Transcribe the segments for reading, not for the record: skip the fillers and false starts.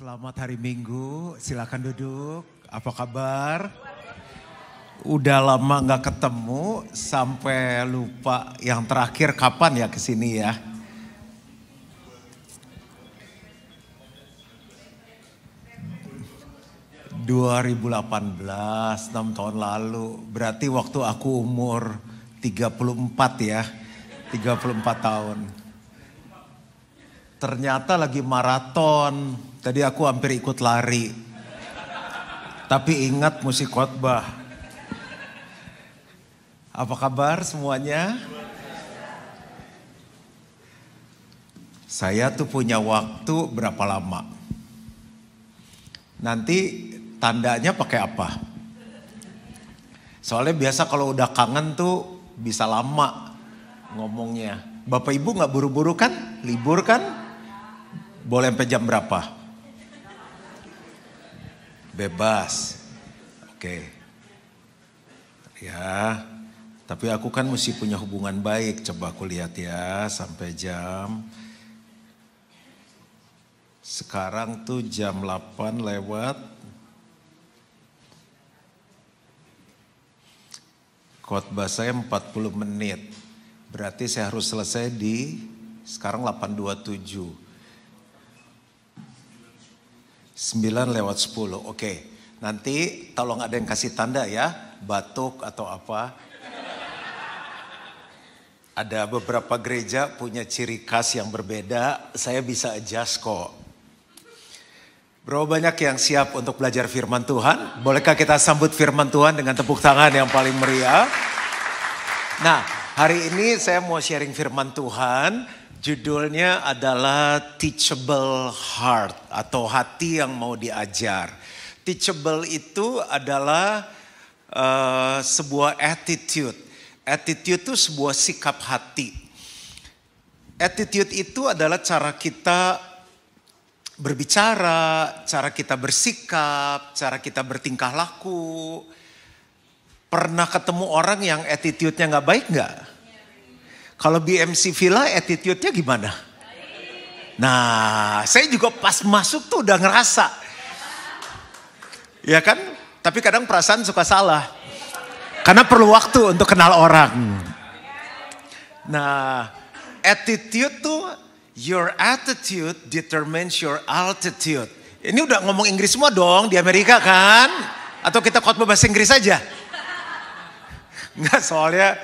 Selamat hari Minggu, silakan duduk. Apa kabar? Udah lama nggak ketemu, sampai lupa yang terakhir kapan ya kesini ya? ...2018, 6 tahun lalu. Berarti waktu aku umur 34 ya, 34 tahun. Ternyata lagi maraton, tadi aku hampir ikut lari. Tapi ingat mesti khotbah. Apa kabar semuanya? Saya tuh punya waktu berapa lama? Nanti tandanya pakai apa? Soalnya biasa kalau udah kangen tuh bisa lama ngomongnya. Bapak Ibu gak buru-buru kan? Libur kan? Boleh sampai jam berapa? Bebas. Oke. Ya. Tapi aku kan mesti punya hubungan baik. Coba aku lihat ya sampai jam. Sekarang tuh jam 8 lewat. Khotbah saya 40 menit. Berarti saya harus selesai di sekarang 8.27. 9 lewat 10, oke. Nanti tolong ada yang kasih tanda ya, batuk atau apa. Ada beberapa gereja punya ciri khas yang berbeda, saya bisa adjust kok. Bro, banyak yang siap untuk belajar firman Tuhan? Bolehkah kita sambut firman Tuhan dengan tepuk tangan yang paling meriah? Nah, hari ini saya mau sharing firman Tuhan. Judulnya adalah Teachable Heart atau hati yang mau diajar. Teachable itu adalah sebuah attitude. Attitude itu sebuah sikap hati. Attitude itu adalah cara kita berbicara, cara kita bersikap, cara kita bertingkah laku. Pernah ketemu orang yang attitude-nya gak baik gak? Kalau BMC Villa attitude-nya gimana? Nah, saya juga pas masuk tuh udah ngerasa. Ya kan? Tapi kadang perasaan suka salah. Karena perlu waktu untuk kenal orang. Nah, attitude tuh, your attitude determines your altitude. Ini udah ngomong Inggris semua dong di Amerika kan? Atau kita khotbah bahasa Inggris aja? Enggak, soalnya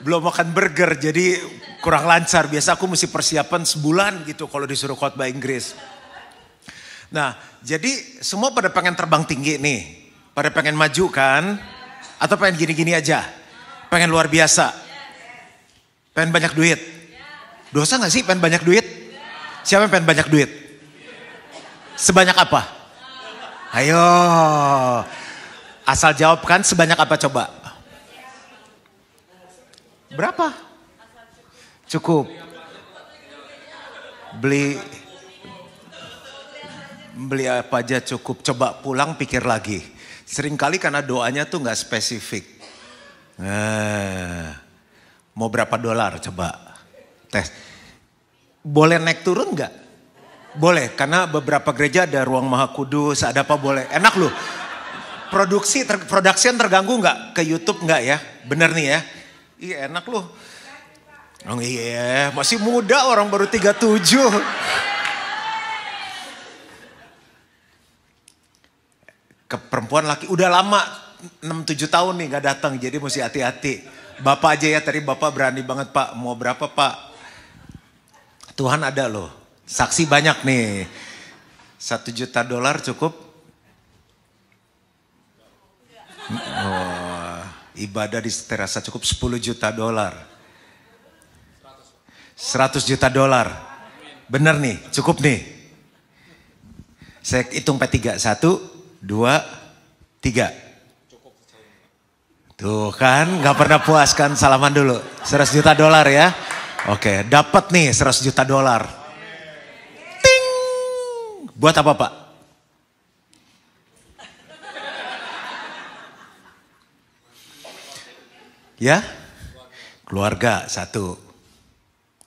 belum makan burger jadi kurang lancar. Biasa aku mesti persiapan sebulan gitu kalau disuruh khotbah Inggris. Nah, jadi semua pada pengen terbang tinggi nih. Pada pengen maju kan? Atau pengen gini-gini aja? Pengen luar biasa? Pengen banyak duit? Dosa gak sih pengen banyak duit? Siapa yang pengen banyak duit? Sebanyak apa? Ayo. Asal jawab kan sebanyak apa coba? Berapa? Cukup. Beli apa aja cukup. Coba pulang pikir lagi. Seringkali karena doanya tuh gak spesifik. Mau berapa dolar coba? Tes. Boleh naik turun gak? Boleh, karena beberapa gereja ada ruang maha kudus, ada apa boleh. Enak loh. Production terganggu gak? Ke YouTube gak ya? Bener nih ya? Iya enak loh. Oh iya, masih muda orang baru 37. Ke perempuan laki udah lama 6-7 tahun nih gak datang, jadi mesti hati-hati. Bapak aja ya, tadi Bapak berani banget Pak, mau berapa Pak? Tuhan ada loh, saksi banyak nih. $1 juta cukup? Oh, ibadah di terasa cukup $10 juta. $100 juta. Bener nih, cukup nih. Saya hitung P3. 1, 2, 3. Tuh kan, gak pernah puas kan, salaman dulu. $100 juta ya. Oke, dapat nih $100 juta. Ting! Buat apa Pak? Ya? Keluarga 1.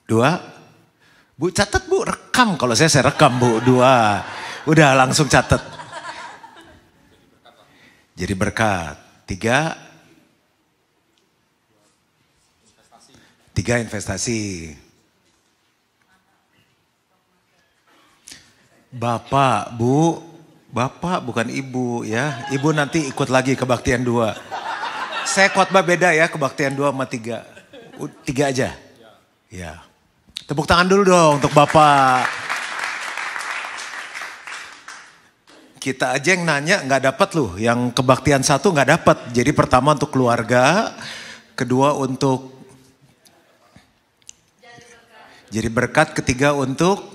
2. Bu catat Bu, rekam. Kalau saya rekam Bu. 2. Udah langsung catat. Jadi berkat. Tiga investasi. Bapak, Bu, Bapak bukan Ibu ya. Ibu nanti ikut lagi kebaktian 2. Saya khotbah beda ya, kebaktian 2 sama 3. 3 aja? Ya. Tepuk tangan dulu dong untuk Bapak. Kita aja yang nanya nggak dapat loh. Yang kebaktian 1 nggak dapat. Jadi pertama untuk keluarga, kedua untuk jadi berkat, ketiga untuk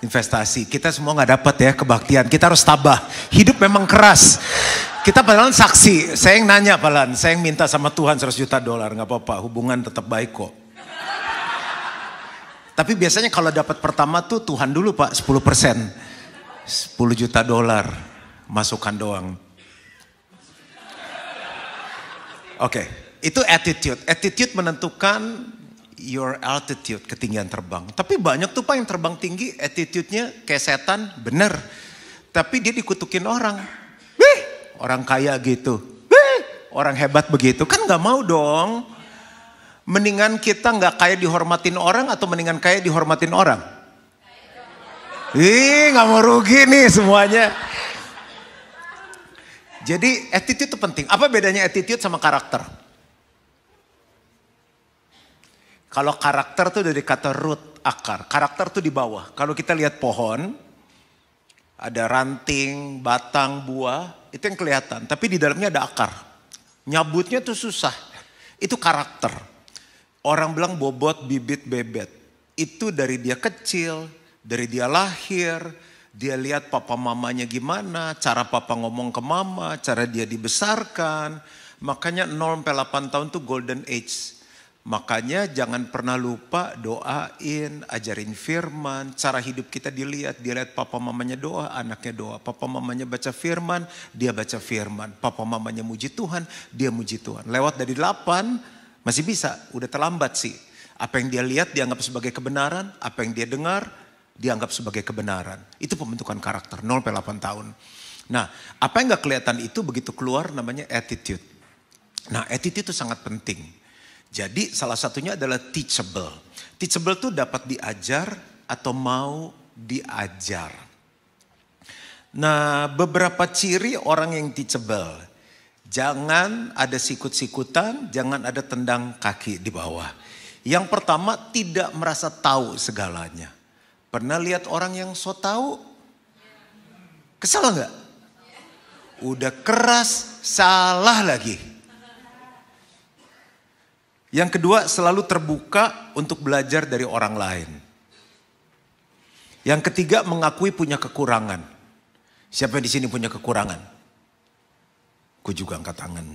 investasi. Kita semua nggak dapat ya kebaktian. Kita harus tabah. Hidup memang keras. Kita padahal saksi. Saya yang nanya palan. Saya yang minta sama Tuhan $100 juta. Nggak apa-apa. Hubungan tetap baik kok. Tapi biasanya kalau dapat pertama tuh Tuhan dulu Pak. 10%. $10 juta. Masukkan doang. Oke. Itu attitude. Attitude menentukan your altitude, ketinggian terbang. Tapi banyak tuh Pak yang terbang tinggi, attitude-nya kayak setan, bener. Tapi dia dikutukin orang. Wih, orang kaya gitu. Wih, orang hebat begitu. Kan gak mau dong. Mendingan kita gak kaya dihormatin orang atau mendingan kaya dihormatin orang? Ih, gak mau rugi nih semuanya. Jadi attitude itu penting. Apa bedanya attitude sama karakter? Kalau karakter tuh dari kata root, akar. Karakter tuh di bawah. Kalau kita lihat pohon, ada ranting, batang, buah, itu yang kelihatan. Tapi di dalamnya ada akar. Nyabutnya tuh susah. Itu karakter. Orang bilang bobot, bibit, bebet. Itu dari dia kecil, dari dia lahir, dia lihat papa mamanya gimana, cara papa ngomong ke mama, cara dia dibesarkan. Makanya 0-8 tahun tuh golden age. Makanya jangan pernah lupa doain, ajarin firman, cara hidup kita dilihat. Dia lihat papa mamanya doa, anaknya doa. Papa mamanya baca firman, dia baca firman. Papa mamanya muji Tuhan, dia muji Tuhan. Lewat dari 8 masih bisa, udah terlambat sih. Apa yang dia lihat dianggap sebagai kebenaran, apa yang dia dengar dianggap sebagai kebenaran. Itu pembentukan karakter 0-8 tahun. Nah, apa yang gak kelihatan itu begitu keluar namanya attitude. Nah, attitude itu sangat penting. Jadi salah satunya adalah teachable. Teachable itu dapat diajar atau mau diajar. Nah, beberapa ciri orang yang teachable. Jangan ada sikut-sikutan, jangan ada tendang kaki di bawah. Yang pertama, tidak merasa tahu segalanya. Pernah lihat orang yang so tahu? Kesal nggak? Udah keras, salah lagi. Yang kedua, selalu terbuka untuk belajar dari orang lain. Yang ketiga, mengakui punya kekurangan. Siapa yang di sini punya kekurangan? Aku juga angkat tangan.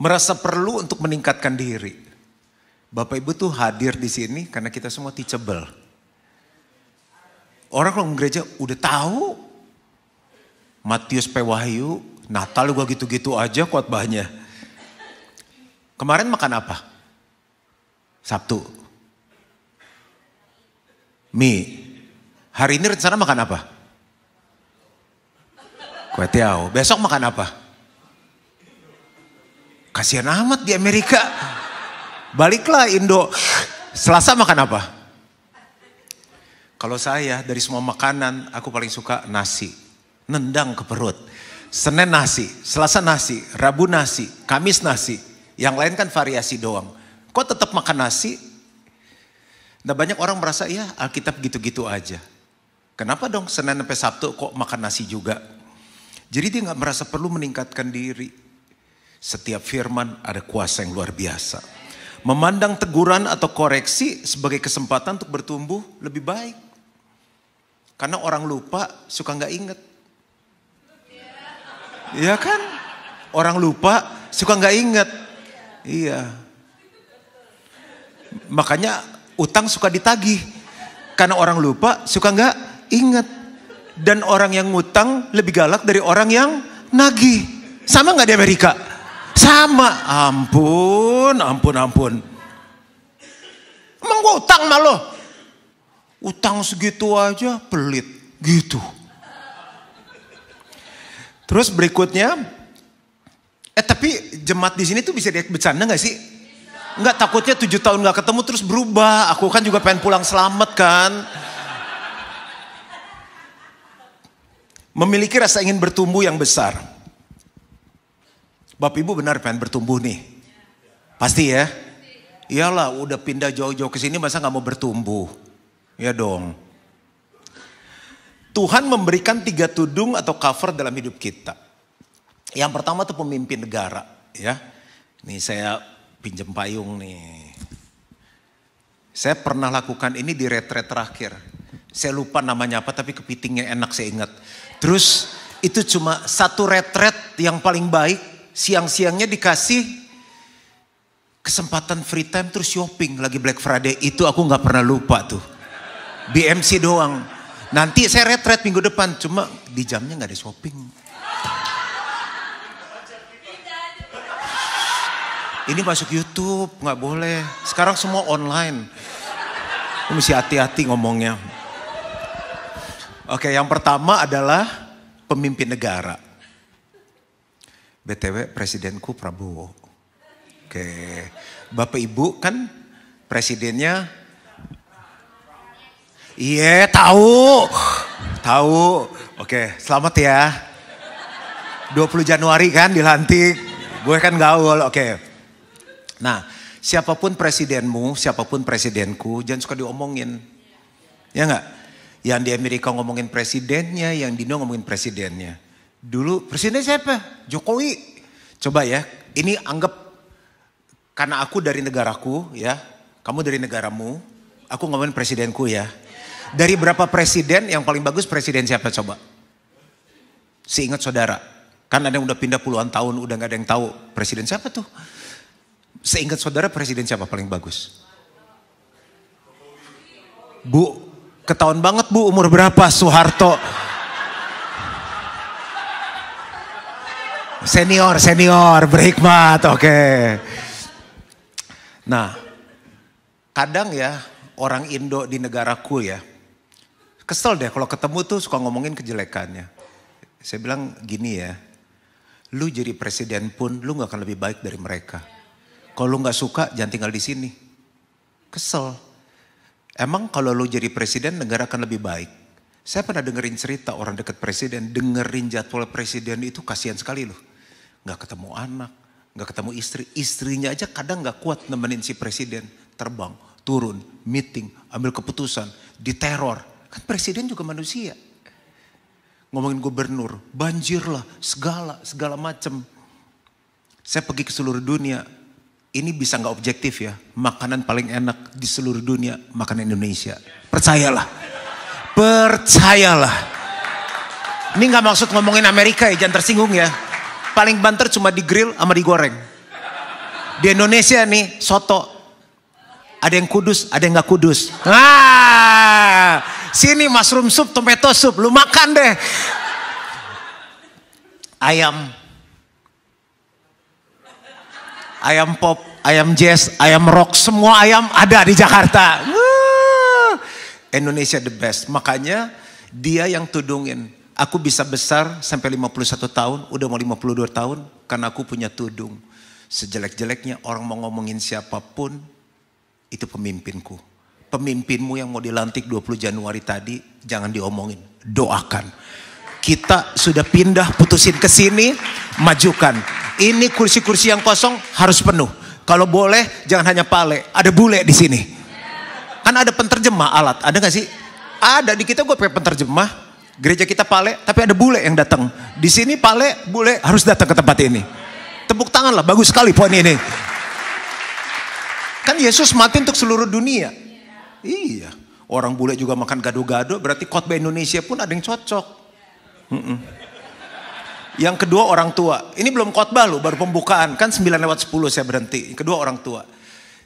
Merasa perlu untuk meningkatkan diri. Bapak Ibu tuh hadir di sini karena kita semua teachable. Orang kalau gereja udah tahu. Matius P. Wahyu, Natal gua gitu-gitu aja khotbahnya. Kemarin makan apa? Sabtu. Mie. Hari ini rencana makan apa? Kue tiaw. Besok makan apa? Kasihan amat di Amerika. Baliklah Indo. Selasa makan apa? Kalau saya dari semua makanan aku paling suka nasi. Nendang ke perut. Senin nasi, Selasa nasi, Rabu nasi, Kamis nasi. Yang lain kan variasi doang. Kok tetap makan nasi? Nah, banyak orang merasa ya Alkitab gitu-gitu aja. Kenapa dong Senin sampai Sabtu kok makan nasi juga? Jadi dia gak merasa perlu meningkatkan diri. Setiap firman ada kuasa yang luar biasa. Memandang teguran atau koreksi sebagai kesempatan untuk bertumbuh lebih baik. Karena orang lupa suka gak inget. Iya kan? Orang lupa suka gak inget. Iya. Makanya utang suka ditagih. Karena orang lupa suka gak inget. Dan orang yang ngutang lebih galak dari orang yang nagih. Sama gak di Amerika? Sama. Ampun. Emang gua utang sama lo? Utang segitu aja pelit. Gitu. Terus berikutnya, tapi jemaat di sini tuh bisa diajak bercanda gak sih? Enggak, takutnya 7 tahun gak ketemu terus berubah. Aku kan juga pengen pulang selamat kan. Memiliki rasa ingin bertumbuh yang besar. Bapak Ibu benar pengen bertumbuh nih? Pasti ya? Iyalah, udah pindah jauh-jauh ke sini masa gak mau bertumbuh? Ya dong. Tuhan memberikan 3 tudung atau cover dalam hidup kita. Yang pertama tuh pemimpin negara, ya. Nih saya pinjam payung nih. Saya pernah lakukan ini di retret terakhir. Saya lupa namanya apa tapi kepitingnya enak saya ingat. Terus itu cuma satu retret yang paling baik. Siang-siangnya dikasih kesempatan free time terus shopping lagi Black Friday. Itu aku gak pernah lupa tuh. BMC doang. Nanti saya retret minggu depan. Cuma di jamnya gak ada shopping. Ini masuk YouTube, gak boleh. Sekarang semua online. Mesti hati-hati ngomongnya. Oke, yang pertama adalah pemimpin negara. BTW presidenku Prabowo. Oke, Bapak Ibu kan presidennya. Iya, tahu. Oke, selamat ya. 20 Januari kan dilantik. Gue kan gaul, oke. Nah, siapapun presidenmu, siapapun presidenku, jangan suka diomongin. Ya enggak? Yang di Amerika ngomongin presidennya, yang di Indo ngomongin presidennya. Dulu presiden siapa? Jokowi. Coba ya, ini anggap karena aku dari negaraku ya, kamu dari negaramu, aku ngomongin presidenku ya. Dari berapa presiden yang paling bagus presiden siapa coba? Seingat saudara, kan ada yang udah pindah puluhan tahun, udah gak ada yang tahu presiden siapa tuh. Seingat saudara presiden siapa paling bagus? Bu, ketahuan banget Bu, umur berapa? Soeharto. Senior, berhikmat, oke. Nah, kadang ya orang Indo di negaraku ya, kesel deh kalau ketemu tuh suka ngomongin kejelekannya. Saya bilang gini ya, lu jadi presiden pun lu gak akan lebih baik dari mereka. Kalau lu gak suka jangan tinggal di sini. Kesel. Emang kalau lu jadi presiden negara akan lebih baik? Saya pernah dengerin cerita orang dekat presiden, dengerin jadwal presiden itu kasihan sekali loh. Gak ketemu anak, gak ketemu istri. Istrinya aja kadang gak kuat nemenin si presiden. Terbang, turun, meeting, ambil keputusan, diteror. Kan presiden juga manusia. Ngomongin gubernur, banjir lah, segala macam. Saya pergi ke seluruh dunia. Ini bisa gak objektif ya. Makanan paling enak di seluruh dunia, makanan Indonesia. Percayalah. Ini gak maksud ngomongin Amerika ya, jangan tersinggung ya. Paling banter cuma di grill sama digoreng. Di Indonesia nih, soto. Ada yang kudus, ada yang gak kudus. Sini mushroom soup, tomato soup, lu makan deh. Ayam pop, ayam jazz, ayam rock, semua ayam ada di Jakarta. Indonesia the best. Makanya dia yang tudungin. Aku bisa besar sampai 51 tahun, udah mau 52 tahun karena aku punya tudung. Sejelek-jeleknya orang mau ngomongin siapapun, itu pemimpinku. Pemimpinmu yang mau dilantik 20 Januari tadi, jangan diomongin, doakan. Kita sudah pindah, putusin ke sini, majukan. Ini kursi-kursi yang kosong harus penuh. Kalau boleh jangan hanya pale, ada bule di sini. Kan ada penterjemah alat, ada gak sih? Ada, di kita gue pakai penterjemah. Gereja kita pale, tapi ada bule yang datang. Di sini pale, bule harus datang ke tempat ini. Tepuk tangan lah, bagus sekali poin ini. Kan Yesus mati untuk seluruh dunia. Iya, orang bule juga makan gado-gado, berarti khotbah Indonesia pun ada yang cocok. Yang kedua orang tua. Ini belum khotbah loh, baru pembukaan. Kan 9:10 saya berhenti. Kedua orang tua.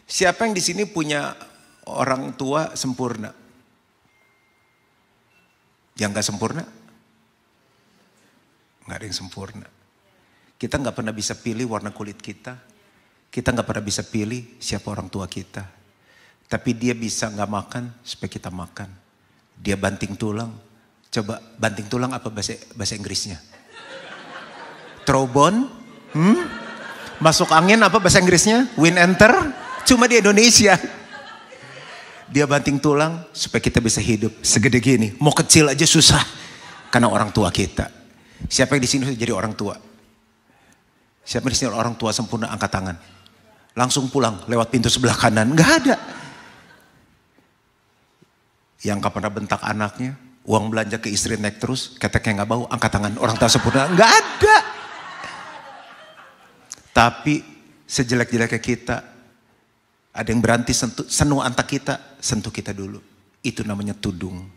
Siapa yang di sini punya orang tua sempurna? Yang gak sempurna? Gak ada yang sempurna. Kita gak pernah bisa pilih warna kulit kita. Kita gak pernah bisa pilih siapa orang tua kita. Tapi dia bisa gak makan supaya kita makan. Dia banting tulang Coba banting tulang apa bahasa Inggrisnya? Trombone? Masuk angin apa bahasa Inggrisnya? Wind enter? Cuma di Indonesia. Dia banting tulang supaya kita bisa hidup segede gini. Mau kecil aja susah karena orang tua kita. Siapa yang di sini jadi orang tua? Siapa yang di sini orang tua sempurna, angkat tangan. Langsung pulang lewat pintu sebelah kanan. Nggak ada. Yang gak pernah bentak anaknya, uang belanja ke istri naik terus, keteknya gak bau, angkat tangan. Orang tua sempurna, gak ada. Tapi sejelek-jeleknya kita, ada yang berhenti sentuh antak kita, sentuh kita dulu. Itu namanya tudung.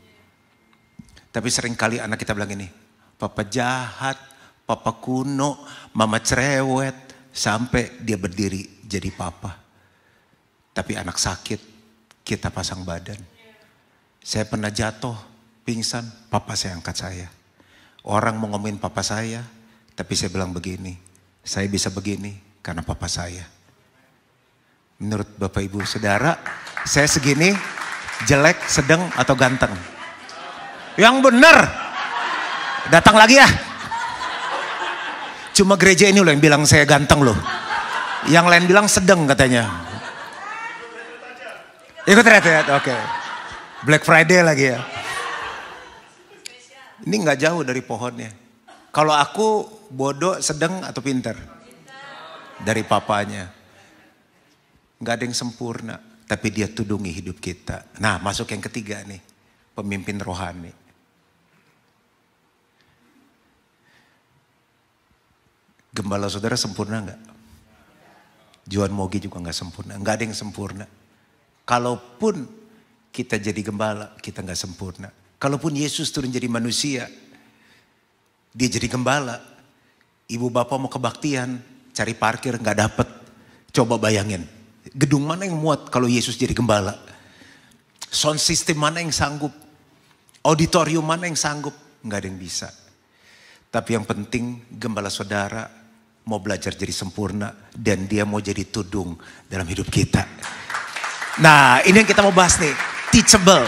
Tapi seringkali anak kita bilang ini, papa jahat, papa kuno, mama cerewet, sampai dia berdiri jadi papa. Tapi anak sakit, kita pasang badan. Saya pernah jatuh, pingsan, papa saya angkat saya. Orang mau ngomongin papa saya, tapi saya bilang begini, saya bisa begini karena papa saya. Menurut Bapak Ibu Saudara, saya segini jelek, sedang atau ganteng? Yang benar, datang lagi ya. Cuma gereja ini loh yang bilang saya ganteng loh. Yang lain bilang sedang katanya. Ikut rehat, oke. Black Friday lagi ya. Ini nggak jauh dari pohonnya. Kalau aku bodoh, sedang atau pinter? Dari papanya. Nggak ada yang sempurna, tapi dia tudungi hidup kita. Nah, masuk yang ketiga nih, pemimpin rohani. Gembala saudara sempurna nggak? Juan Mogi juga nggak sempurna, nggak ada yang sempurna. Kalaupun kita jadi gembala, kita nggak sempurna. Kalaupun Yesus turun jadi manusia, dia jadi gembala. Ibu bapak mau kebaktian, cari parkir nggak dapet. Coba bayangin, gedung mana yang muat kalau Yesus jadi gembala? Sound system mana yang sanggup? Auditorium mana yang sanggup? Nggak ada yang bisa. Tapi yang penting gembala saudara mau belajar jadi sempurna dan dia mau jadi tudung dalam hidup kita. Nah, ini yang kita mau bahas nih, teachable.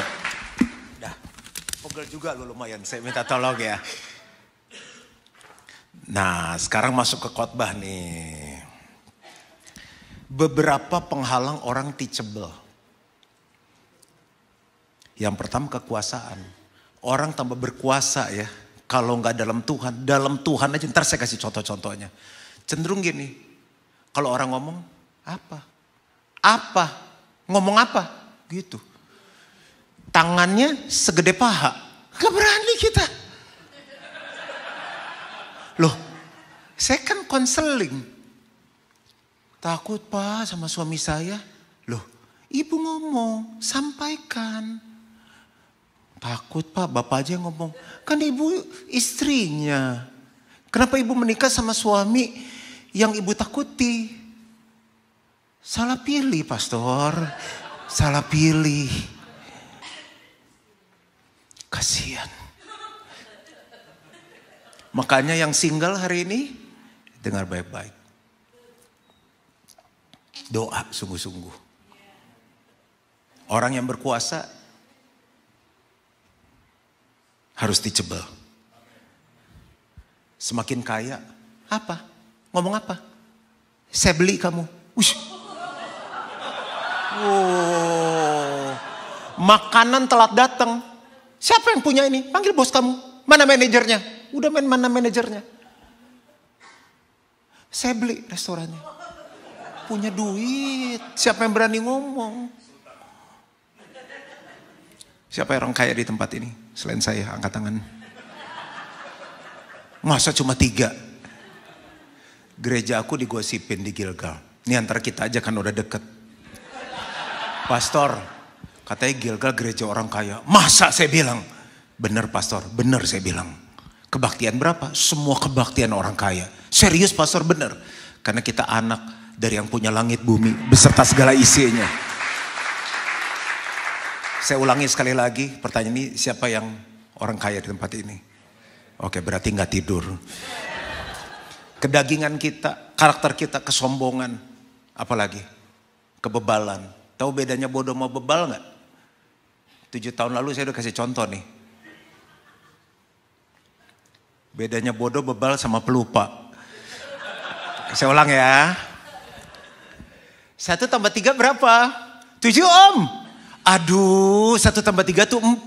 Dah, pegel juga lo lumayan, saya minta tolong ya. Nah, sekarang masuk ke khotbah nih. Beberapa penghalang orang teachable. Yang pertama kekuasaan. Orang tambah berkuasa ya. Kalau nggak dalam Tuhan aja. Ntar saya kasih contoh-contohnya. Cenderung gini. Kalau orang ngomong, apa? Apa? Ngomong apa? Gitu. Tangannya segede paha. Gak berani kita. Loh, saya kan konseling. Takut Pak sama suami saya. Loh, ibu ngomong, sampaikan. Takut Pak, bapak aja ngomong. Kan ibu istrinya. Kenapa ibu menikah sama suami yang ibu takuti? Salah pilih pastor. Salah pilih. Kasihan. Makanya yang single hari ini, dengar baik-baik. Doa sungguh-sungguh. Orang yang berkuasa harus teachable. Semakin kaya, apa? Ngomong apa? Saya beli kamu. Ush. Oh. Makanan telat datang. Siapa yang punya ini? Panggil bos kamu. Mana manajernya? Udah mana manajernya? Saya beli restorannya. Punya duit. Siapa yang berani ngomong? Siapa yang orang kaya di tempat ini? Selain saya, angkat tangan. Masa cuma 3? Gereja aku digosipin di Gilgal. Ini antara kita aja kan udah deket. Pastor, katanya Gilgal gereja orang kaya. Masa saya bilang? Bener pastor, bener saya bilang. Kebaktian berapa? Semua kebaktian orang kaya. Serius pastor, bener. Karena kita anak dari yang punya langit bumi beserta segala isinya. Saya ulangi sekali lagi pertanyaan ini, siapa yang orang kaya di tempat ini? Oke, berarti nggak tidur. Kedagingan kita, karakter kita, kesombongan, apalagi kebebalan. Tahu bedanya bodoh sama bebal nggak? 7 tahun lalu saya udah kasih contoh nih. Bedanya bodoh, bebal sama pelupa. Saya ulang ya. 1 tambah 3 berapa? 7 Om. Aduh, 1 tambah 3 tuh 4.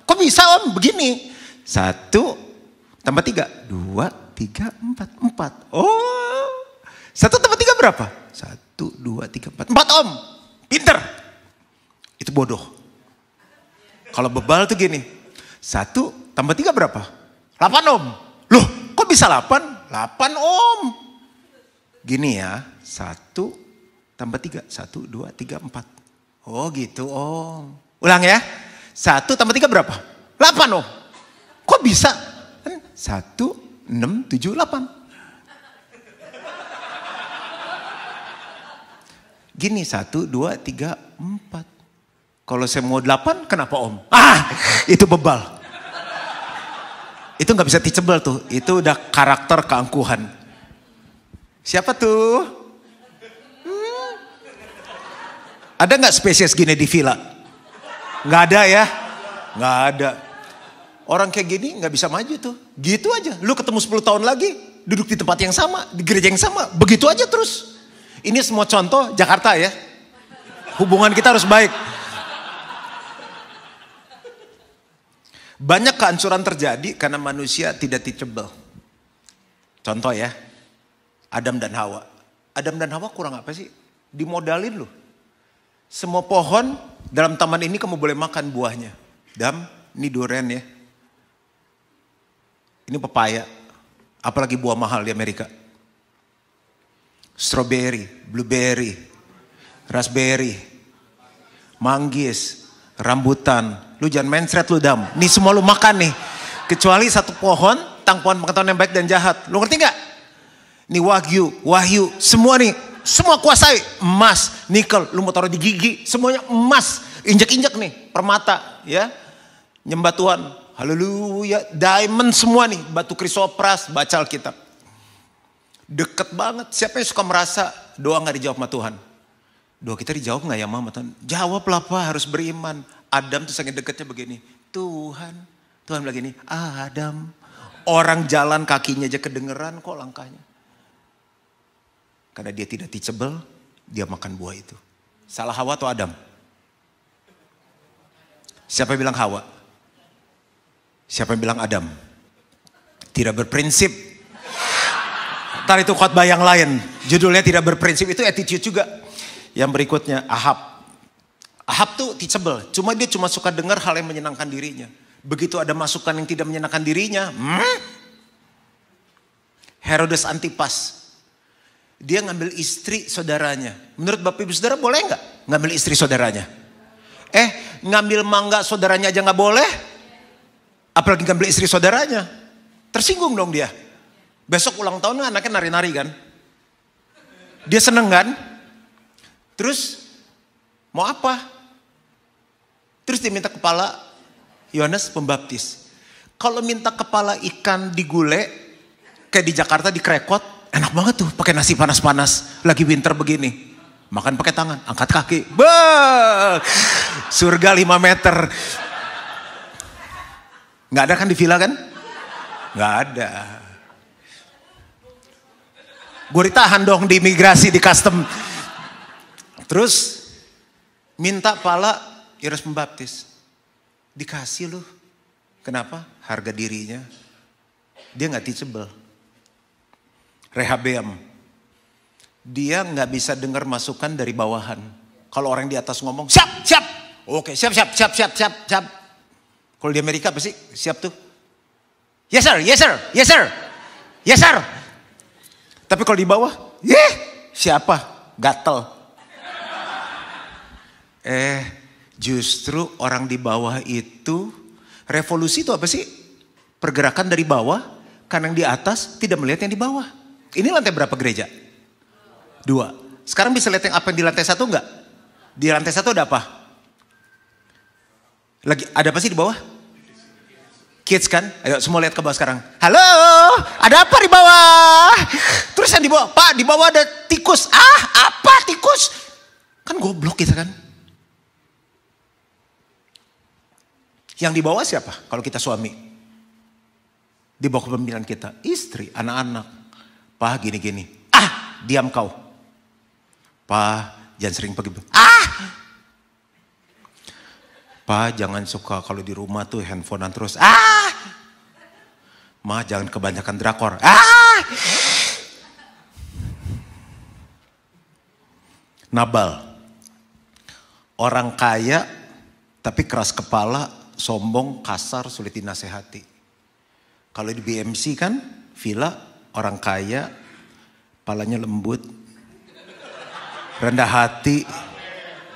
Kok bisa Om begini? 1 tambah 3. 2, 3, 4. 4. Oh. 1 tambah 3 berapa? 1, 2, 3, 4. 4 Om. Pinter. Itu bodoh. Kalau bebal tuh gini. 1 tambah 3 berapa? 8 Om. Loh kok bisa 8? 8 Om. Gini ya. 1 tambah 3. 1, 2, 3, 4. Oh gitu Om. Ulang ya. 1 tambah 3 berapa? 8 Om. Kok bisa? 1, 6, 7, 8. Gini 1, 2, 3, 4. Kalau saya mau 8 kenapa Om? Itu bebal. Itu gak bisa teachable tuh. Itu udah karakter keangkuhan. Siapa tuh? Ada gak spesies gini di villa? Gak ada ya? Gak ada. Orang kayak gini gak bisa maju tuh. Gitu aja. Lu ketemu 10 tahun lagi. Duduk di tempat yang sama. Di gereja yang sama. Begitu aja terus. Ini semua contoh Jakarta ya. Hubungan kita harus baik. Banyak kehancuran terjadi karena manusia tidak teachable. Contoh ya, Adam dan Hawa. Adam dan Hawa kurang apa sih? Dimodalin loh. Semua pohon dalam taman ini kamu boleh makan buahnya. Dam, ini durian ya. Ini pepaya. Apalagi buah mahal di Amerika. Strawberry, blueberry, raspberry, manggis, rambutan. Lu jangan mencret lu Dam. Ini semua lu makan nih. Kecuali satu pohon, tentang pohon pengetahuan yang baik dan jahat. Lu ngerti gak? Ini wahyu, semua nih. Semua kuasai. Emas, nikel, lu mau taruh di gigi. Semuanya emas. Injek-injek nih, permata. Ya, nyembah Tuhan. Haleluya. Diamond semua nih. Batu krisopras, baca Alkitab. Deket banget. Siapa yang suka merasa doa gak dijawab sama Tuhan? Doa kita dijawab gak ya sama Tuhan? Jawablah Pak, harus beriman. Adam tuh sangat dekatnya begini. Tuhan bilang gini, Adam. Orang jalan kakinya aja kedengeran kok langkahnya. Karena dia tidak teachable, dia makan buah itu. Salah Hawa atau Adam? Siapa yang bilang Hawa? Siapa yang bilang Adam? Tidak berprinsip. Ntar itu khotbah yang lain. Judulnya tidak berprinsip, itu attitude juga. Yang berikutnya Ahab. Ahab tuh teachable, cuma dia cuma suka dengar hal yang menyenangkan dirinya. Begitu ada masukan yang tidak menyenangkan dirinya, Herodes Antipas. Dia ngambil istri saudaranya. Menurut Bapak Ibu Saudara boleh nggak ngambil istri saudaranya? Ngambil mangga saudaranya aja nggak boleh, apalagi ngambil istri saudaranya. Tersinggung dong dia. Besok ulang tahun anaknya nari-nari kan. Dia seneng kan. Terus mau apa? Terus dia minta kepala Yohanes Pembaptis. Kalau minta kepala ikan digulai, kayak di Jakarta dikrekot, enak banget tuh pakai nasi panas-panas. Lagi winter begini. Makan pakai tangan, angkat kaki. Surga 5 meter. Gak ada kan di villa kan? Gak ada. Gue ditahan dong di imigrasi, di custom. Terus minta pala Yohanes Pembaptis. Dikasih loh. Kenapa? Harga dirinya. Dia gak teachable. Rehabeam. Dia gak bisa dengar masukan dari bawahan. Kalau orang di atas ngomong, siap. Oke, siap. Kalau di Amerika apa sih? Siap tuh. Yes sir. Tapi kalau di bawah, siapa? Gatel. Justru orang di bawah itu, revolusi itu apa sih? Pergerakan dari bawah, karena yang di atas tidak melihat yang di bawah. Ini lantai berapa gereja? 2. Sekarang bisa lihat yang apa yang di lantai 1 enggak? Di lantai 1 ada apa? Lagi ada apa sih di bawah? Kids kan? Ayo semua lihat ke bawah sekarang. Halo, ada apa di bawah? Terus yang di bawah, Pak di bawah ada tikus. Apa tikus? Kan goblok kita kan? Yang di bawah siapa? Kalau kita suami. Di bawah kepemimpinan kita. Istri, anak-anak. Pa gini-gini. Diam kau. Pa jangan sering pergi. Pa jangan suka kalau di rumah tuh handphonean terus. Ma jangan kebanyakan drakor. Nabal. Orang kaya tapi keras kepala, sombong, kasar, sulit dinasehati. Kalau di BMC kan villa orang kaya, kepalanya lembut, rendah hati,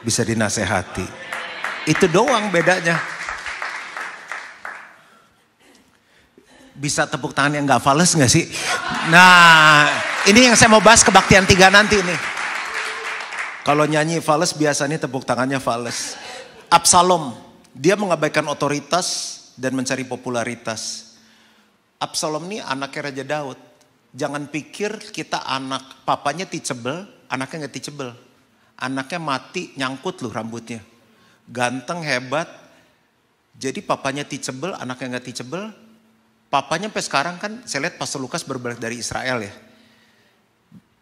bisa dinasehati. Itu doang bedanya. Bisa tepuk tangan yang gak fales gak sih? Nah ini yang saya mau bahas kebaktian 3 nanti nih. Kalau nyanyi fales biasanya tepuk tangannya fales. Absalom, dia mengabaikan otoritas dan mencari popularitas. Absalom ini anaknya Raja Daud. Jangan pikir kita anak papanya teachable, anaknya gak teachable. Anaknya mati nyangkut loh rambutnya. Ganteng, hebat. Jadi papanya teachable, anaknya gak teachable. Papanya sampai sekarang kan saya lihat Pastor Lukas baru balik dari Israel ya.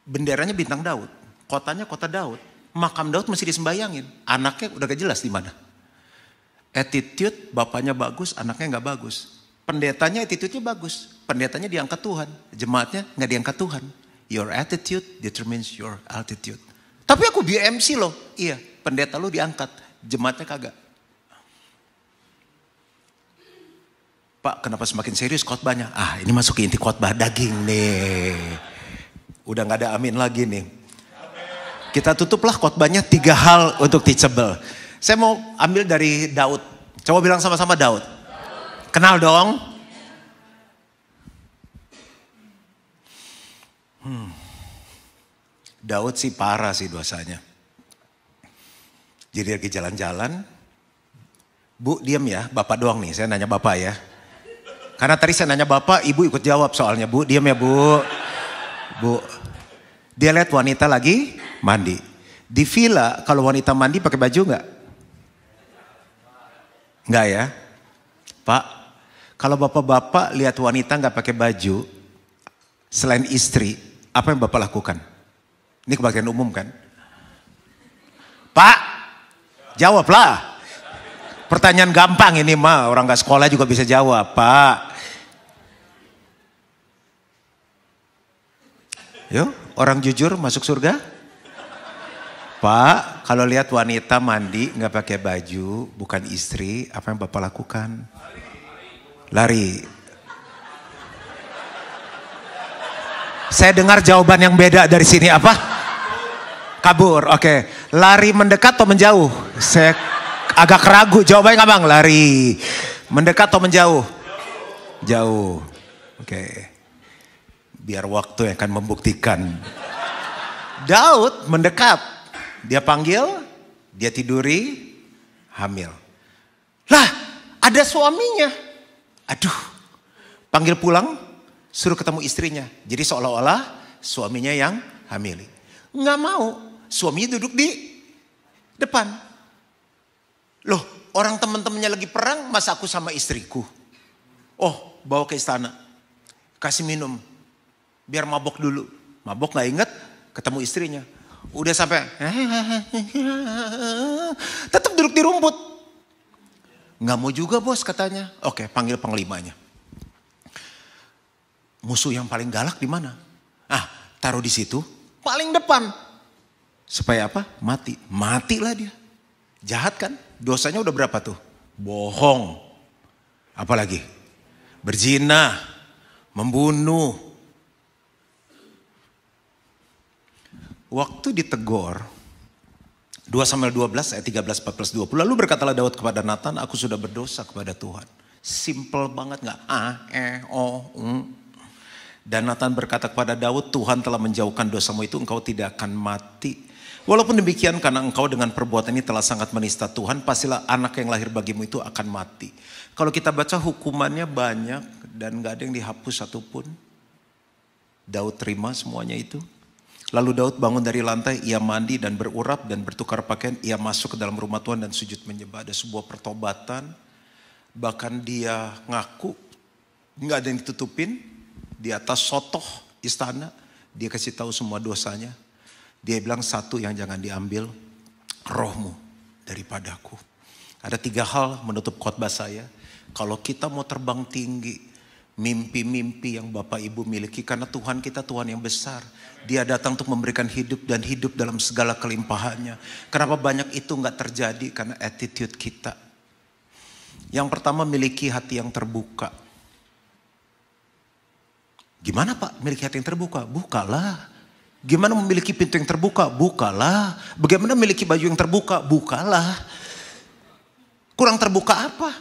Benderanya bintang Daud, kotanya kota Daud. Makam Daud masih disembayangin. Anaknya udah gak jelas di mana. Attitude bapaknya bagus, anaknya gak bagus. Pendetanya attitude-nya bagus. Pendetanya diangkat Tuhan. Jemaatnya gak diangkat Tuhan. Your attitude determines your altitude. Tapi aku BMC loh. Iya, pendeta lo diangkat. Jemaatnya kagak. Pak, kenapa semakin serius khotbahnya? Ini masuk ke inti khotbah daging nih. Udah gak ada amin lagi nih. Kita tutuplah khotbahnya 3 hal untuk teachable. Saya mau ambil dari Daud. Coba bilang sama-sama Daud. Kenal dong. Daud sih parah sih dosanya. Jadi lagi jalan-jalan. Bu diam ya, bapak doang nih. Saya nanya bapak ya. Karena tadi saya nanya bapak, ibu ikut jawab soalnya. Bu diam ya bu. Bu. Dia lihat wanita lagi mandi. Di villa kalau wanita mandi pakai baju enggak? Enggak ya? Pak, kalau bapak-bapak lihat wanita enggak pakai baju selain istri, apa yang bapak lakukan? Ini kebaktian umum kan? Pak, jawablah. Pertanyaan gampang ini mah, orang enggak sekolah juga bisa jawab, Pak. Yuk, orang jujur masuk surga? Pak, kalau lihat wanita mandi nggak pakai baju, bukan istri, apa yang bapak lakukan? Lari. Saya dengar jawaban yang beda dari sini apa? Kabur. Oke. Lari mendekat atau menjauh? Saya agak ragu. Jawabannya Bang, lari. Mendekat atau menjauh? Jauh. Oke. Biar waktu yang akan membuktikan. Daud mendekat. Dia panggil, dia tiduri, hamil. Lah, ada suaminya. Aduh, panggil pulang, suruh ketemu istrinya. Jadi seolah-olah suaminya yang hamil. Nggak mau, suaminya duduk di depan. Loh, orang teman-temannya lagi perang, masa aku sama istriku? Oh, bawa ke istana, kasih minum, biar mabok dulu. Mabok nggak inget, ketemu istrinya. Udah sampai tetap duduk di rumput. Nggak mau juga bos katanya. Oke, panggil panglimanya. Musuh yang paling galak di mana? Taruh di situ, paling depan. Supaya apa? Mati. Matilah dia. Jahat kan? Dosanya udah berapa tuh? Bohong. Apalagi? Berzina, membunuh. Waktu ditegur, 2 Samuel 12 ayat 13, 14, 20. Lalu berkatalah Daud kepada Nathan, aku sudah berdosa kepada Tuhan. Simple banget gak? Dan Nathan berkata kepada Daud, Tuhan telah menjauhkan dosamu itu, engkau tidak akan mati. Walaupun demikian, karena engkau dengan perbuatan ini telah sangat menista Tuhan, pastilah anak yang lahir bagimu itu akan mati. Kalau kita baca hukumannya banyak dan gak ada yang dihapus satupun. Daud terima semuanya itu. Lalu Daud bangun dari lantai, ia mandi dan berurap dan bertukar pakaian. Ia masuk ke dalam rumah Tuhan dan sujud menyembah. Ada sebuah pertobatan. Bahkan dia ngaku Nggak ada yang ditutupin. Di atas sotoh istana, dia kasih tahu semua dosanya. Dia bilang satu yang jangan diambil, rohmu daripadaku. Ada 3 hal menutup khotbah saya. Kalau kita mau terbang tinggi, mimpi-mimpi yang Bapak Ibu miliki, karena Tuhan kita Tuhan yang besar. Dia datang untuk memberikan hidup dan hidup dalam segala kelimpahannya. Kenapa banyak itu nggak terjadi? Karena attitude kita. Yang pertama, miliki hati yang terbuka. Gimana Pak memiliki hati yang terbuka? Bukalah. Gimana memiliki pintu yang terbuka? Bukalah. Bagaimana memiliki baju yang terbuka? Bukalah. Kurang terbuka apa?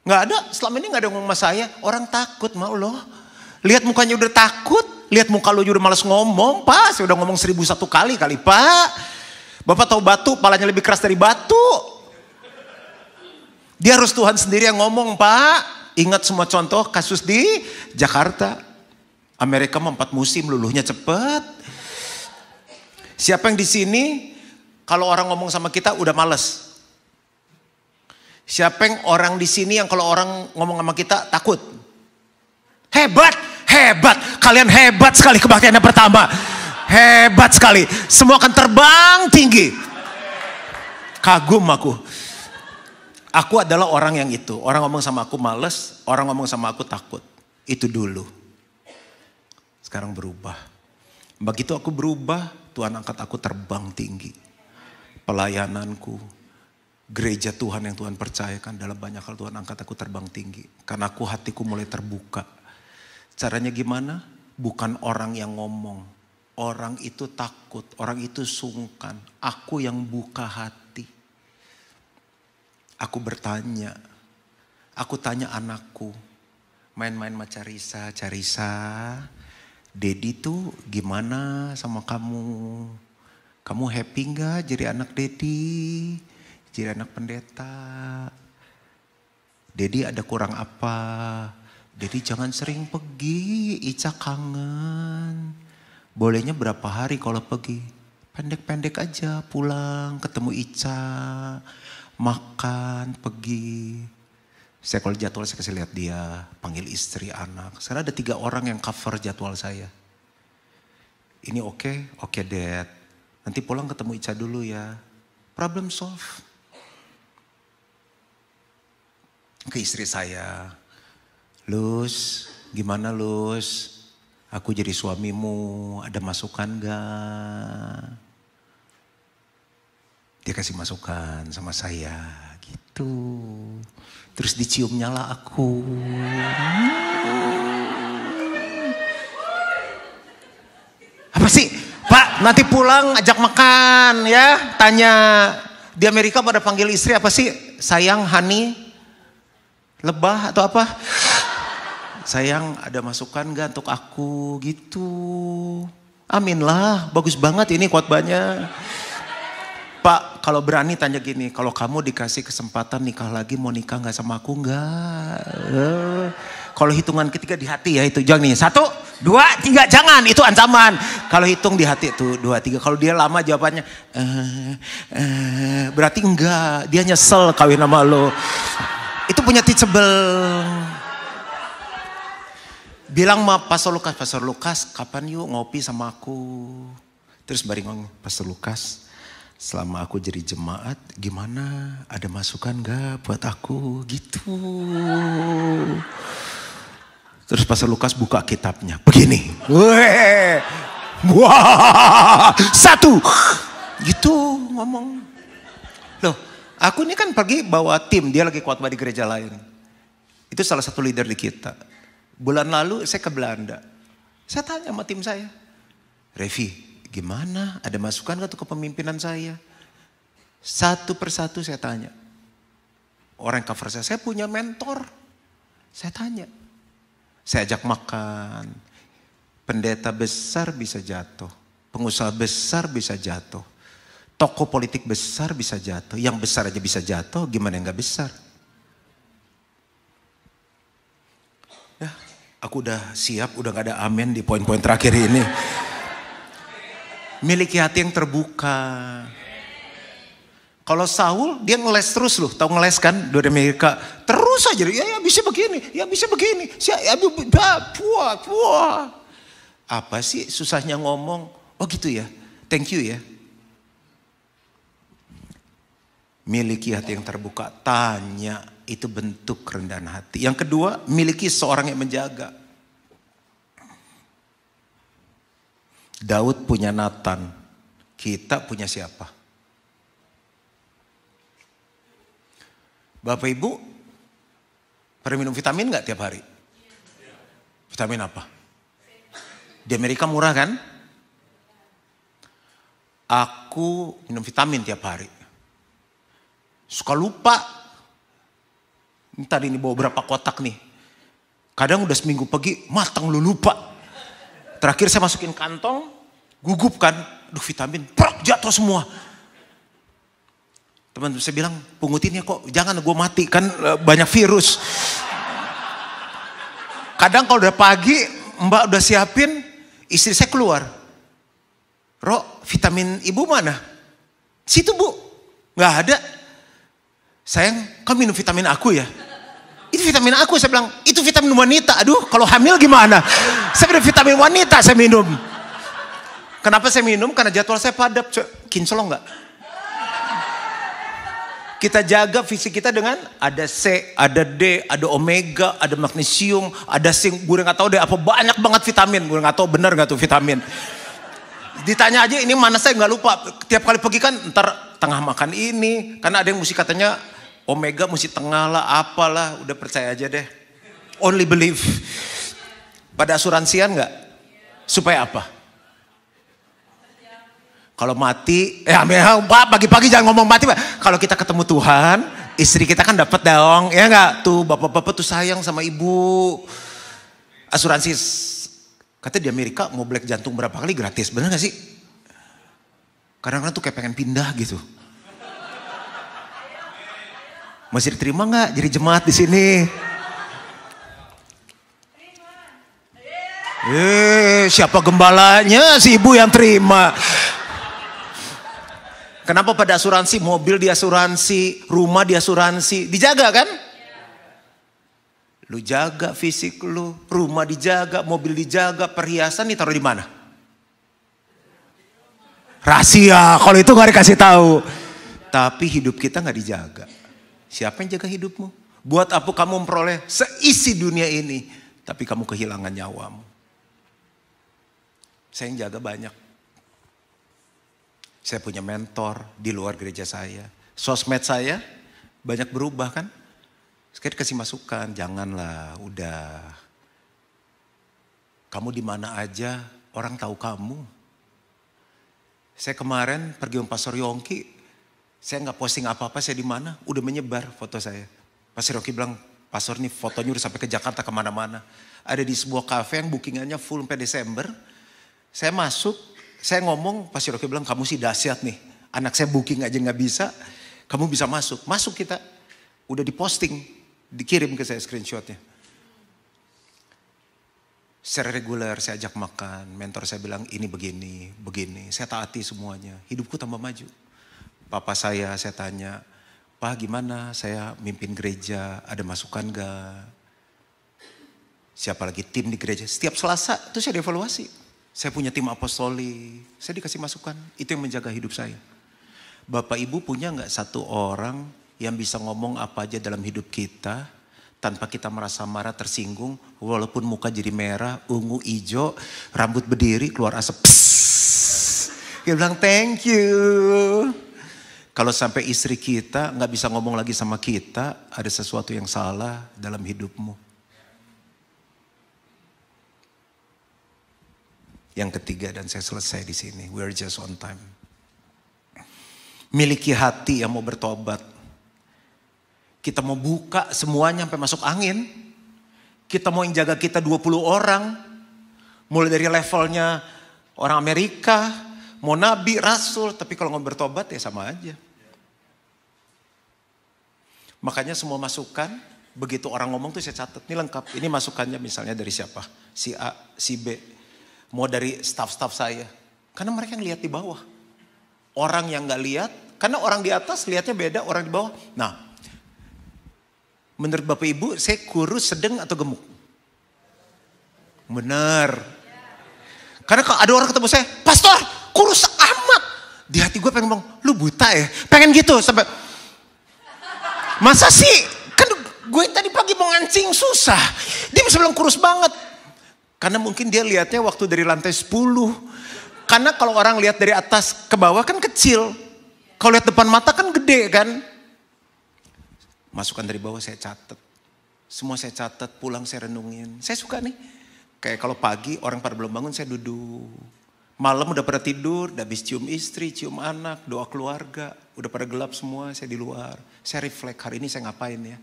Nggak ada, selama ini nggak ada ngomong sama saya. Orang takut mau loh. Lihat mukanya udah takut. Lihat muka lo udah malas ngomong. Pak, saya udah ngomong 1001 kali Pak. Bapak tahu batu, palanya lebih keras dari batu. Dia harus Tuhan sendiri yang ngomong Pak. Ingat semua contoh kasus di Jakarta. Amerika 4 musim, luluhnya cepet. Siapa yang di sini kalau orang ngomong sama kita udah males? Siapa yang orang di sini yang kalau orang ngomong sama kita takut? Hebat, hebat. Kalian hebat sekali kebaktian yang pertama. Hebat sekali. Semua akan terbang tinggi. Kagum aku. Aku adalah orang yang itu. Orang ngomong sama aku males, orang ngomong sama aku takut. Itu dulu. Sekarang berubah. Begitu aku berubah, Tuhan angkat aku terbang tinggi. Pelayananku, gereja Tuhan yang Tuhan percayakan, dalam banyak hal Tuhan angkat aku terbang tinggi. Karena hatiku mulai terbuka. Caranya gimana? Bukan orang yang ngomong. Orang itu takut, orang itu sungkan. Aku yang buka hati. Aku bertanya. Aku tanya anakku. Main-main sama Carisa. Carisa, Dedi tuh gimana sama kamu? Kamu happy gak jadi anak Dedi? Jadi anak pendeta? Dedi ada kurang apa? Dedi jangan sering pergi, Ica kangen. Bolehnya berapa hari kalau pergi? Pendek-pendek aja pulang, ketemu Ica, makan, pergi. Saya kalau jadwal saya kasih lihat dia, panggil istri, anak. Sekarang ada 3 orang yang cover jadwal saya. Ini oke? Oke Dad. Nanti pulang ketemu Ica dulu ya. Problem solve. Ke istri saya. Lus, gimana Lus? Aku jadi suamimu, ada masukan gak? Dia kasih masukan sama saya gitu. Terus dicium nyala aku. Apa sih? Pak, nanti pulang ajak makan ya. Tanya, di Amerika pada panggil istri apa sih? Sayang, honey, lebah atau apa? Sayang, ada masukan gak untuk aku gitu. Amin lah, bagus banget ini khotbahnya. Pak, kalau berani tanya gini, kalau kamu dikasih kesempatan nikah lagi, mau nikah gak sama aku gak? Kalau hitungan ketiga di hati ya itu, jangan nih. 1, 2, 3, jangan, itu ancaman. Kalau hitung di hati tuh 2, 3, kalau dia lama jawabannya, berarti enggak, dia nyesel kawin sama lo. Itu punya teachable. Bilang sama Pastor Lukas, kapan yuk ngopi sama aku? Terus baring ngomong, Pastor Lukas, selama aku jadi jemaat, gimana? Ada masukan gak buat aku? Gitu. Terus Pastor Lukas buka kitabnya, begini. Wah, 1. Gitu ngomong. Loh, aku ini kan pergi bawa tim, dia lagi khotbah di gereja lain. Itu salah satu leader di kita. Bulan lalu saya ke Belanda. Saya tanya sama tim saya, Revi, gimana? Ada masukan gak tuh ke pemimpinan saya? Satu persatu saya tanya. Orang yang cover saya punya mentor. Saya tanya. Saya ajak makan. Pendeta besar bisa jatuh. Pengusaha besar bisa jatuh. Tokoh politik besar bisa jatuh. Yang besar aja bisa jatuh, gimana yang gak besar? Ya, aku udah siap, udah gak ada amin di poin-poin terakhir ini. Miliki hati yang terbuka. Kalau Saul dia ngeles terus loh, tahu ngeles kan dari Amerika. Terus aja, ya bisa begini, ya bisa begini. Puah. Apa sih susahnya ngomong? Oh gitu ya, thank you ya. Miliki hati yang terbuka, tanya, itu bentuk kerendahan hati. Yang kedua, miliki seorang yang menjaga. Daud punya Nathan, kita punya siapa? Bapak Ibu, pernah minum vitamin gak tiap hari? Vitamin apa? Di Amerika murah kan? Aku minum vitamin tiap hari. Suka lupa. Tadi ini bawa berapa kotak nih. Kadang udah seminggu pergi, matang lu lupa. Terakhir saya masukin kantong, gugup kan. Aduh vitamin, jatuh semua. Teman-teman saya bilang, pungutin ya kok, jangan gue mati, kan banyak virus. Kadang kalau udah pagi, mbak udah siapin, istri saya keluar. Rok, vitamin ibu mana? Situ bu, gak ada. Sayang, kamu minum vitamin aku ya? Itu vitamin aku, saya bilang, itu vitamin wanita. Aduh, kalau hamil gimana? Saya minum vitamin wanita, saya minum. Kenapa saya minum? Karena jadwal saya padat. Kinclong gak? Kita jaga fisik kita dengan ada C, ada D, ada omega, ada magnesium, ada zinc. Gue gak tahu deh apa banyak banget vitamin. Gue gak tahu benar gak tuh vitamin. Ditanya aja ini mana saya gak lupa. Tiap kali pergi kan ntar tengah makan ini. Karena ada yang mesti katanya omega mesti tengah lah apalah. Udah percaya aja deh. Only believe. Pada asuransian gak? Supaya apa? Kalau mati, Pak pagi-pagi jangan ngomong mati Pak. Kalau kita ketemu Tuhan, istri kita kan dapat dong, ya enggak? Tuh bapak-bapak tuh sayang sama ibu. Asuransi, katanya di Amerika mau black jantung berapa kali gratis, bener gak sih? Kadang-kadang tuh kayak pengen pindah gitu. Masih diterima nggak jadi jemaat di sini? Siapa gembalanya? Si ibu yang terima. Kenapa pada asuransi, mobil di asuransi, rumah di asuransi, dijaga kan? Lu jaga fisik lu, rumah dijaga, mobil dijaga, perhiasan ditaruh di mana? Rahasia, kalau itu gak dikasih tahu. Tapi hidup kita gak dijaga. Siapa yang jaga hidupmu? Buat apa kamu memperoleh seisi dunia ini, tapi kamu kehilangan nyawamu? Saya yang jaga banyak. Saya punya mentor di luar gereja saya. Sosmed saya banyak berubah kan. Sekali kasih masukan, janganlah udah. Kamu di mana aja orang tahu kamu. Saya kemarin pergi sama Pastor Yongki. Saya gak posting apa-apa saya di mana. Udah menyebar foto saya. Pastor Yongki bilang, Pastor nih fotonya udah sampai ke Jakarta kemana-mana. Ada di sebuah kafe yang bookingannya full sampai Desember. Saya masuk. Saya ngomong, Pastor Rocky bilang, kamu sih dahsyat nih. Anak saya booking aja gak bisa. Kamu bisa masuk. Masuk kita. Udah diposting. Dikirim ke saya screenshotnya. Secara reguler saya ajak makan. Mentor saya bilang, ini begini, begini. Saya taati semuanya. Hidupku tambah maju. Papa saya tanya, Pak gimana saya mimpin gereja, ada masukan gak? Siapa lagi tim di gereja? Setiap Selasa itu saya dievaluasi. Saya punya tim apostoli, saya dikasih masukan. Itu yang menjaga hidup saya. Bapak Ibu punya gak satu orang yang bisa ngomong apa aja dalam hidup kita tanpa kita merasa marah, tersinggung, walaupun muka jadi merah, ungu, hijau, rambut berdiri, keluar asap. Dia bilang thank you. Kalau sampai istri kita gak bisa ngomong lagi sama kita, ada sesuatu yang salah dalam hidupmu. Yang ketiga, dan saya selesai di sini. We're just on time. Miliki hati yang mau bertobat. Kita mau buka semuanya sampai masuk angin. Kita mau yang jaga kita 20 orang. Mulai dari levelnya orang Amerika, mau nabi, rasul. Tapi kalau mau bertobat ya sama aja. Makanya semua masukan, begitu orang ngomong tuh saya catat. Ini lengkap, ini masukannya misalnya dari siapa? Si A, si B. Mau dari staff-staff saya. Karena mereka yang lihat di bawah. Orang yang gak lihat, kan Karena orang di atas lihatnya beda, orang di bawah. Nah, menurut Bapak Ibu, saya kurus, sedang atau gemuk? Benar. Karena kalau ada orang ketemu saya, pastor, kurus amat. Di hati gue pengen ngomong, lu buta ya? Pengen gitu sampai, masa sih? Kan gue tadi pagi mau ngancing susah. Dia bisa bilang kurus banget. Karena mungkin dia lihatnya waktu dari lantai 10. Karena kalau orang lihat dari atas ke bawah kan kecil. Kalau lihat depan mata kan gede kan. Masukan dari bawah saya catat. Semua saya catat, pulang saya renungin. Saya suka nih. Kayak kalau pagi orang pada belum bangun saya duduk. Malam udah pada tidur, udah habis cium istri, cium anak, doa keluarga. Udah pada gelap semua, saya di luar. Saya reflect hari ini saya ngapain ya.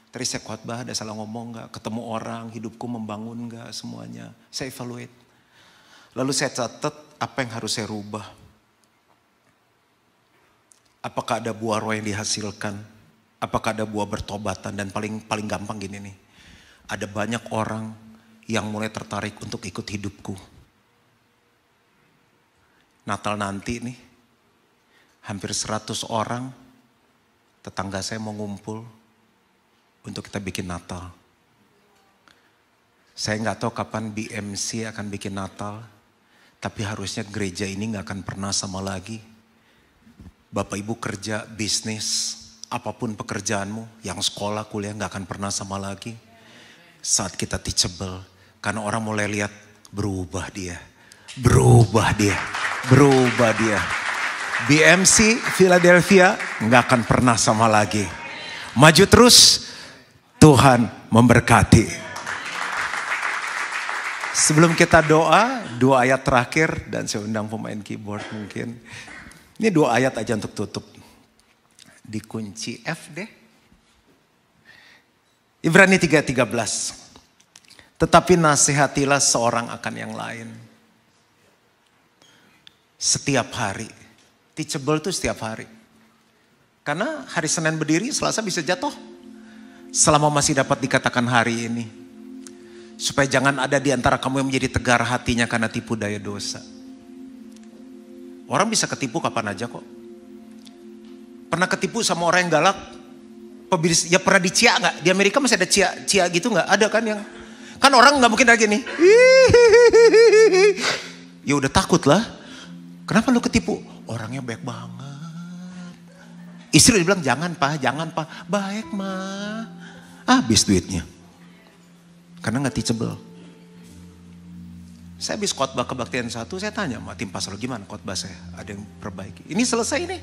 Tadi saya khotbah, ada salah ngomong gak? Ketemu orang, hidupku membangun gak semuanya. Saya evaluate. Lalu saya catat apa yang harus saya rubah. Apakah ada buah roh yang dihasilkan? Apakah ada buah bertobatan? Dan paling gampang gini nih. Ada banyak orang yang mulai tertarik untuk ikut hidupku. Natal nanti nih, hampir 100 orang tetangga saya mau ngumpul untuk kita bikin Natal. Saya nggak tahu kapan BMC akan bikin Natal, tapi harusnya gereja ini nggak akan pernah sama lagi. Bapak Ibu kerja, bisnis, apapun pekerjaanmu, yang sekolah, kuliah nggak akan pernah sama lagi. Saat kita teachable, karena orang mulai lihat berubah dia. BMC Philadelphia nggak akan pernah sama lagi. Maju terus, Tuhan memberkati. Sebelum kita doa, 2 ayat terakhir dan saya undang pemain keyboard mungkin. Ini 2 ayat aja untuk tutup. Dikunci F deh. Ibrani 3:13. Tetapi nasihatilah seorang akan yang lain. Setiap hari. Teachable itu setiap hari. Karena hari Senin berdiri, Selasa bisa jatuh. Selama masih dapat dikatakan hari ini. Supaya jangan ada di antara kamu yang menjadi tegar hatinya karena tipu daya dosa. Orang bisa ketipu kapan aja kok. Pernah ketipu sama orang yang galak? Ya pernah dicia gak? Di Amerika masih ada cia gitu gak? Ada kan yang... Kan orang gak mungkin lagi nih. Ya udah takut lah. Kenapa lu ketipu? Orangnya baik banget. Istri bilang jangan pak. Baik mah. Habis duitnya. Karena gak teachable. Saya habis khotbah kebaktian 1, saya tanya sama tim pastor, gimana khotbah saya? Ada yang perbaiki. Ini selesai nih.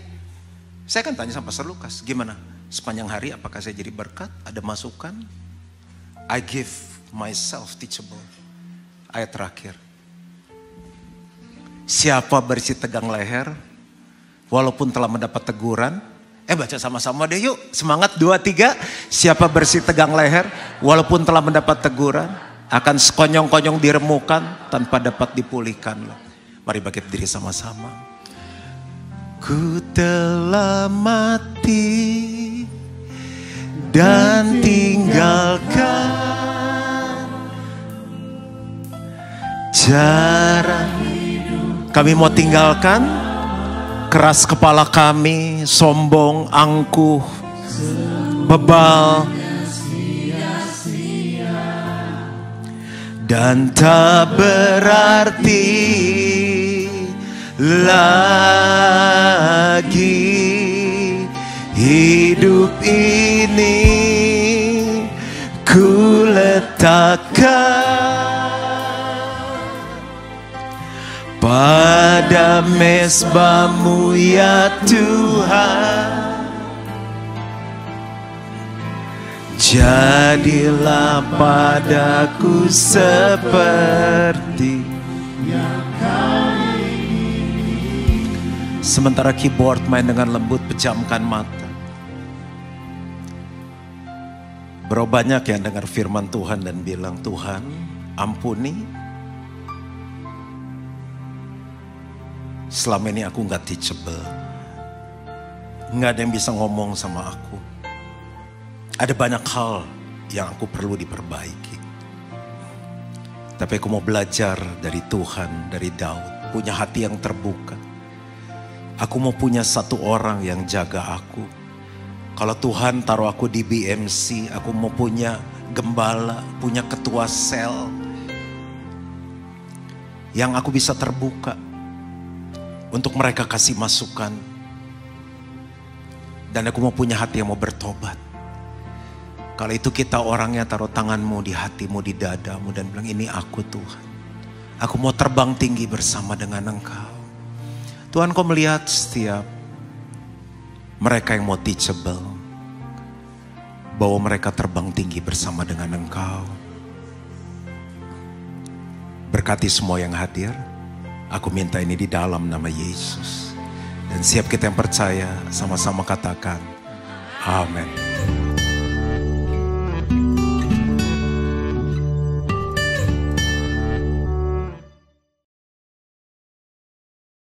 Saya kan tanya sama Pastor Lukas, gimana? Sepanjang hari apakah saya jadi berkat? Ada masukan? I give myself teachable. Ayat terakhir. Siapa bersih tegang leher, walaupun telah mendapat teguran. Baca sama-sama deh yuk. Semangat 2, 3. Siapa bersih tegang leher, walaupun telah mendapat teguran, akan sekonyong-konyong diremukan tanpa dapat dipulihkan. Mari bangkit diri sama-sama. Ku telah mati dan tinggalkan cara hidup. Kami mau tinggalkan keras kepala kami, sombong, angkuh, bebal, dan tak berarti lagi hidup ini ku letakkan pada mezbah-Mu ya Tuhan. Jadilah padaku seperti yang Kau ingini. Sementara keyboard main dengan lembut, pejamkan mata. Berapa banyak yang dengar firman Tuhan dan bilang, Tuhan ampuni. Selama ini aku gak teachable. Gak ada yang bisa ngomong sama aku. Ada banyak hal yang aku perlu diperbaiki. Tapi aku mau belajar dari Tuhan, dari Daud. Punya hati yang terbuka. Aku mau punya satu orang yang jaga aku. Kalau Tuhan taruh aku di BMC, aku mau punya gembala, punya ketua sel. Yang aku bisa terbuka untuk mereka kasih masukan. Dan aku mau punya hati yang mau bertobat. Kalau itu kita orangnya taruh tanganmu di hatimu, di dadamu dan bilang, ini aku Tuhan. Aku mau terbang tinggi bersama dengan Engkau. Tuhan, Kau melihat setiap mereka yang mau teachable, bahwa mereka terbang tinggi bersama dengan Engkau. Berkati semua yang hadir. Aku minta ini di dalam nama Yesus. Dan siap kita yang percaya sama-sama katakan, amin.